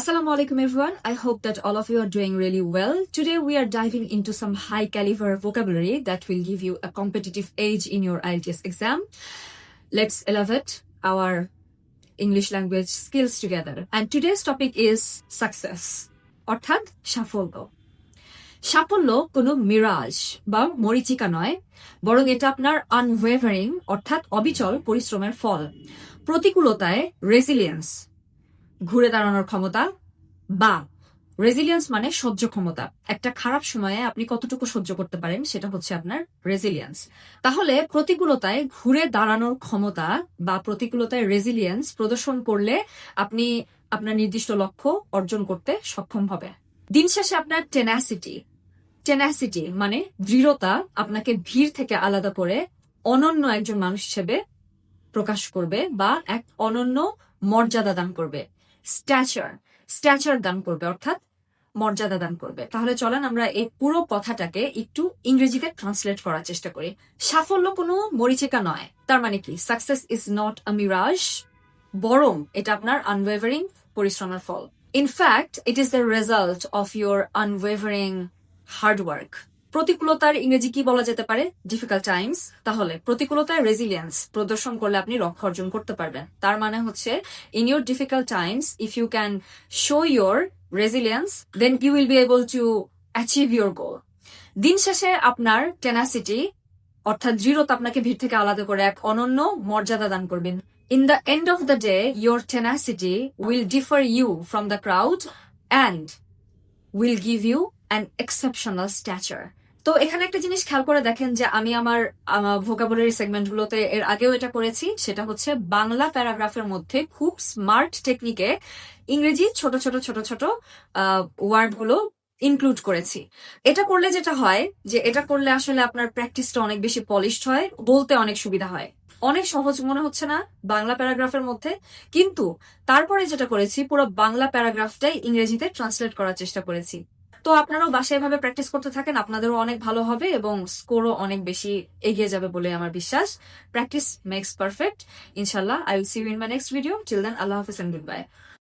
Assalamu alaikum everyone. I hope that all of you are doing really well. Today we are diving into some high caliber vocabulary that will give you a competitive edge in your IELTS exam. Let's elevate our English language skills together. And today's topic is success. অর্থাৎ সাফল্য। সাফল্য কোনো মিরাজ বা মরিচিকা নয়, বরং এটা আপনার unwavering অর্থাৎ অবিচল পরিশ্রমের ফল। প্রতিকূলতায় রেজিলিয়েন্স, ঘুরে দাঁড়ানোর ক্ষমতা, বা রেজিলিয়েন্স মানে সহ্য ক্ষমতা। একটা খারাপ সময়ে আপনি কতটুকু সহ্য করতে পারেন সেটা হচ্ছে আপনার রেজিলিয়েন্স। তাহলে প্রতিকূলতায় ঘুরে দাঁড়ানোর ক্ষমতা বা প্রতিকূলতায় রেজিলিয়েন্স প্রদর্শন করলে আপনি আপনার নির্দিষ্ট লক্ষ্য অর্জন করতে সক্ষম হবে। দিন শেষে আপনার টেনাসিটি মানে দৃঢ়তা আপনাকে ভিড় থেকে আলাদা করে অনন্য একজন মানুষ হিসেবে প্রকাশ করবে বা এক অনন্য মর্যাদা দান করবে। স্ট্যাচার দান করবে অর্থাৎ মর্যাদা দান করবে। তাহলে চলেন আমরা এই পুরো কথাটাকে একটু ইংরেজিতে ট্রান্সলেট করার চেষ্টা করি। সাফল্য কোনো মরিচিকা নয়, তার মানে কি success is not a mirage, বরং এটা আপনার আনওয়েভারিং পরিশ্রমের ফল। In fact it is the result of your unwavering hard work. প্রতিকূলতার ইংরেজি কি বলা যেতে পারে? Difficult times. তাহলে প্রতিকূলতায় রেজিলিয়েন্স প্রদর্শন করলে আপনি লক্ষ্য অর্জন করতে পারবেন। তার মানে হচ্ছে in your difficult times if you can show your resilience then you will be able to achieve your goal. দিন শেষে আপনার টেনাসিটি অর্থাৎ দৃঢ়তা আপনাকে ভিড় থেকে আলাদা করে এক অনন্য মর্যাদা দান করবেন। In the end of the day your tenacity will differ you from the crowd and will give you an exceptional stature. তো এখানে একটা জিনিস খেয়াল করে দেখেন যে আমি আমার ভোকাবুলারি সেগমেন্টগুলোতে এর আগেও এটা করেছি, সেটা হচ্ছে বাংলা প্যারাগ্রাফের মধ্যে খুব স্মার্ট টেকনিকে ইংরেজি ছোট ছোট ওয়ার্ডগুলো ইনক্লুড করেছি। এটা করলে যেটা হয় যে এটা করলে আসলে আপনার প্র্যাকটিসটা অনেক বেশি পলিশড হয়, বলতে অনেক সুবিধা হয়। অনেক সহজ মনে হচ্ছে না বাংলা প্যারাগ্রাফের মধ্যে? কিন্তু তারপরে যেটা করেছি পুরো বাংলা প্যারাগ্রাফটাই ইংরেজিতে ট্রান্সলেট করার চেষ্টা করেছি। তো আপনারাও বাসায় এভাবে প্র্যাকটিস করতে থাকেন, আপনাদেরও অনেক ভালো হবে এবং স্কোরও অনেক বেশি এগিয়ে যাবে বলে আমার বিশ্বাস। Practice makes perfect. ইনশাল্লাহ I will see you in my next video. Till then আল্লাহ হাফেজ এন্ড গুড বাই।